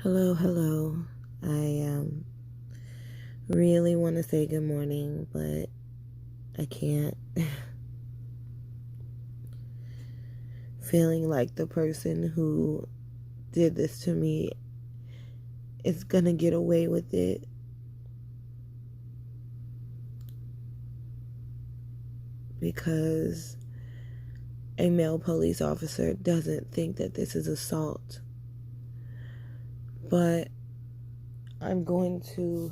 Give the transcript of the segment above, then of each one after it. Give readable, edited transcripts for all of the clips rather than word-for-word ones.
Hello, hello. I really want to say good morning, but I can't. Feeling like the person who did this to me is gonna get away with it. Because a male police officer doesn't think that this is assault. But I'm going to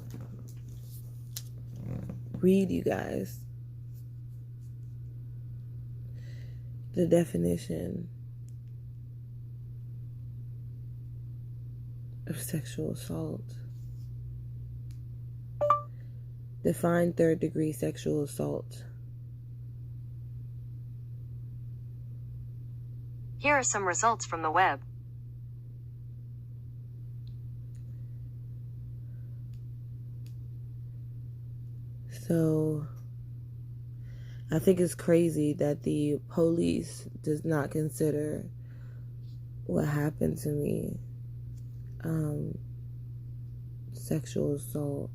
read you guys the definition of sexual assault. Define third-degree sexual assault. Here are some results from the web. So, I think it's crazy that the police does not consider what happened to me sexual assault.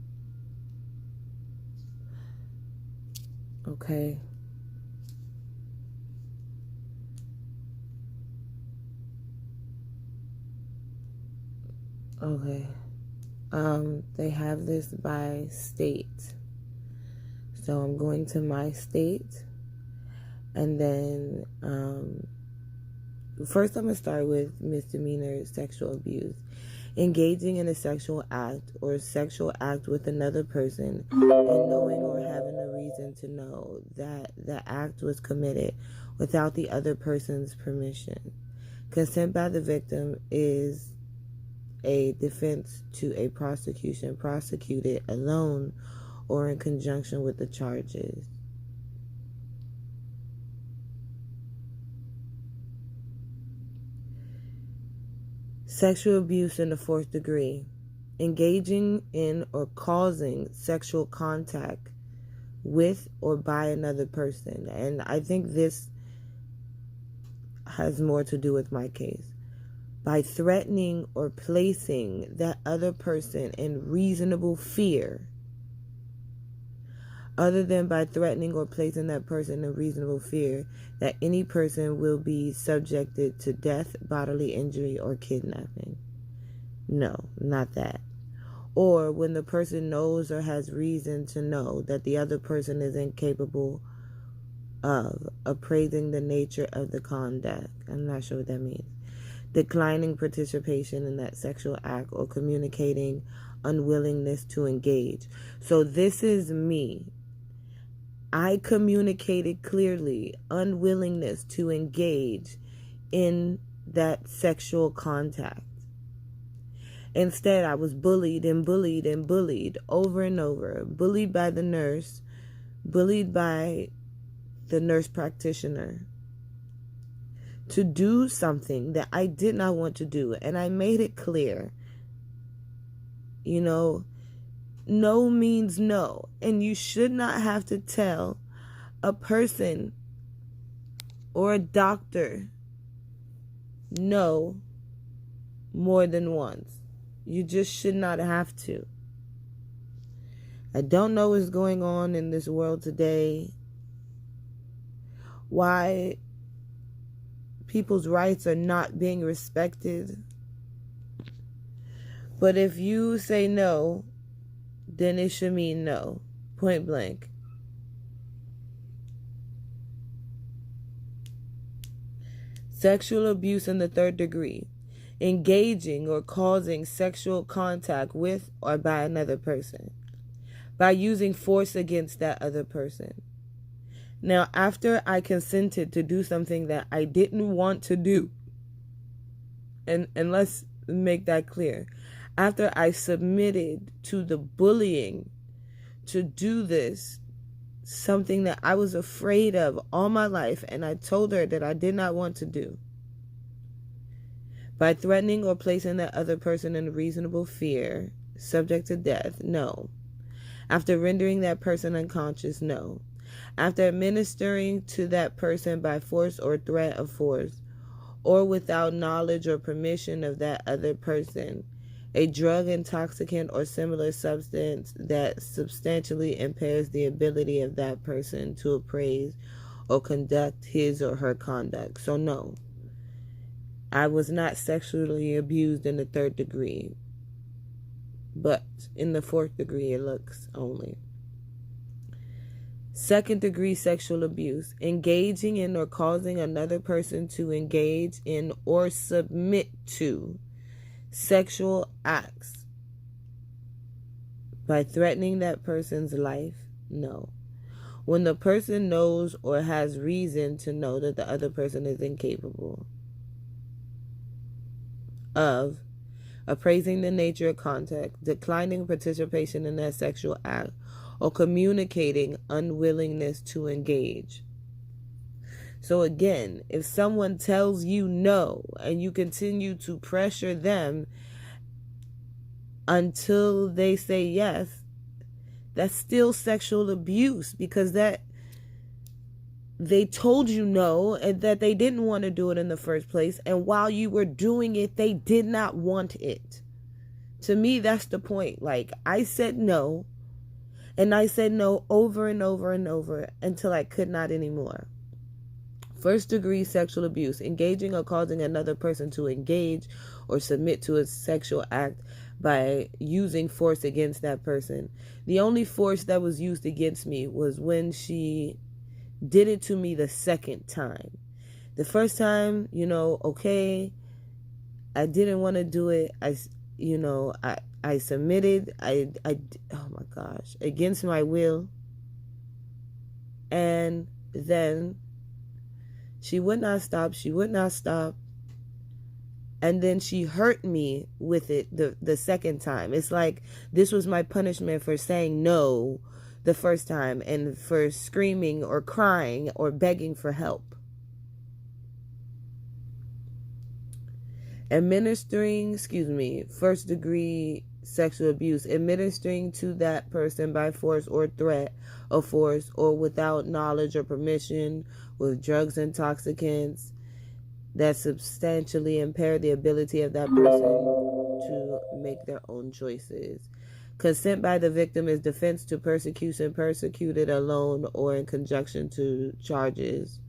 Okay. Okay. They have this by state. So I'm going to my state, and then first I'm going to start with misdemeanor sexual abuse. Engaging in a sexual act or sexual act with another person and knowing or having a reason to know that the act was committed without the other person's permission. Consent by the victim is a defense to a prosecution prosecuted alone or in conjunction with the charges. Sexual abuse in the fourth degree. Engaging in or causing sexual contact with or by another person. And I think this has more to do with my case. By threatening or placing that other person in reasonable fear, other than by threatening or placing that person in reasonable fear that any person will be subjected to death, bodily injury, or kidnapping. No, not that. Or when the person knows or has reason to know that the other person is incapable of appraising the nature of the conduct. I'm not sure what that means. Declining participation in that sexual act or communicating unwillingness to engage. So this is me. I communicated clearly unwillingness to engage in that sexual contact. Instead, I was bullied and bullied and bullied over and over. Bullied by the nurse, bullied by the nurse practitioner to do something that I did not want to do. And I made it clear, no means no. And you should not have to tell a person or a doctor no more than once. You just should not have to. I don't know what's going on in this world today. Why people's rights are not being respected. But if you say no, then it should mean no. Point blank. Sexual abuse in the third degree. Engaging or causing sexual contact with or by another person. By using force against that other person. Now, after I consented to do something that I didn't want to do, and let's make that clear, after I submitted to the bullying to do this, something that I was afraid of all my life, and I told her that I did not want to do, by threatening or placing that other person in reasonable fear, subject to death, no. After rendering that person unconscious, no. After administering to that person by force or threat of force, or without knowledge or permission of that other person, A drug, intoxicant, or similar substance that substantially impairs the ability of that person to appraise or conduct his or her conduct. So no, I was not sexually abused in the 3rd degree, but in the 4th degree it looks only. 2nd degree sexual abuse, engaging in or causing another person to engage in or submit to sexual acts by threatening that person's life. No. When the person knows or has reason to know that the other person is incapable of appraising the nature of contact, declining participation in that sexual act, or communicating unwillingness to engage. So again, if someone tells you no and you continue to pressure them until they say yes, that's still sexual abuse, because that they told you no and that they didn't want to do it in the first place, and while you were doing it, they did not want it. To me, that's the point. Like, I said no, and I said no over and over and over until I could not anymore. 1st degree sexual abuse, engaging or causing another person to engage or submit to a sexual act by using force against that person. The only force that was used against me was when she did it to me the 2nd time. The first time, okay, I didn't want to do it. I submitted. I oh my gosh, against my will. And then she would not stop. And then she hurt me with it the 2nd time. It's like this was my punishment for saying no the first time and for screaming or crying or begging for help. Administering, 1st degree sexual abuse, administering to that person by force or threat of force or without knowledge or permission, with drugs, intoxicants that substantially impair the ability of that person to make their own choices. Consent by the victim is defense to persecution, persecuted alone or in conjunction to charges.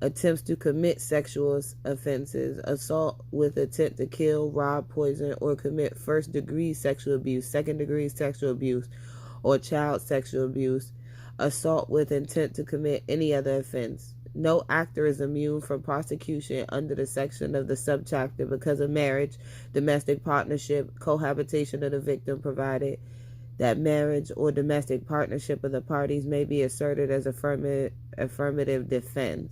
Attempts to commit sexual offenses, assault with intent to kill, rob, poison, or commit 1st degree sexual abuse, 2nd degree sexual abuse, or child sexual abuse, assault with intent to commit any other offense. No actor is immune from prosecution under the section of the subchapter because of marriage, domestic partnership, cohabitation of the victim, provided that marriage or domestic partnership of the parties may be asserted as affirmative defense.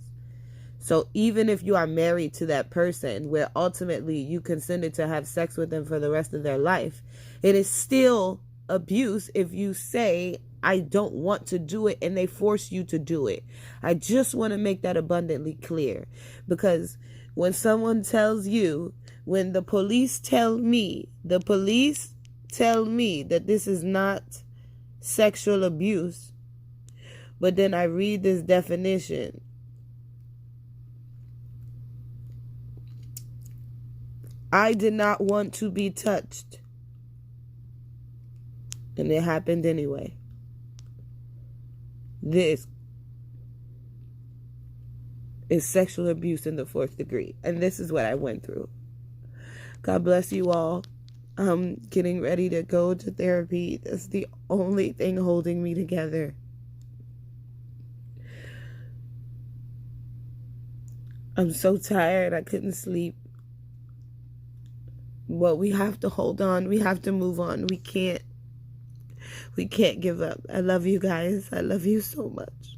So even if you are married to that person, where ultimately you consented to have sex with them for the rest of their life, it is still abuse if you say, I don't want to do it, and they force you to do it. I just want to make that abundantly clear, because when someone tells you, when the police tell me that this is not sexual abuse, but then I read this definition, I did not want to be touched, and it happened anyway. This is sexual abuse in the 4th degree. And this is what I went through. God bless you all. I'm getting ready to go to therapy. That's the only thing holding me together. I'm so tired. I couldn't sleep. But we have to hold on. We have to move on. We can't give up. I love you guys. I love you so much.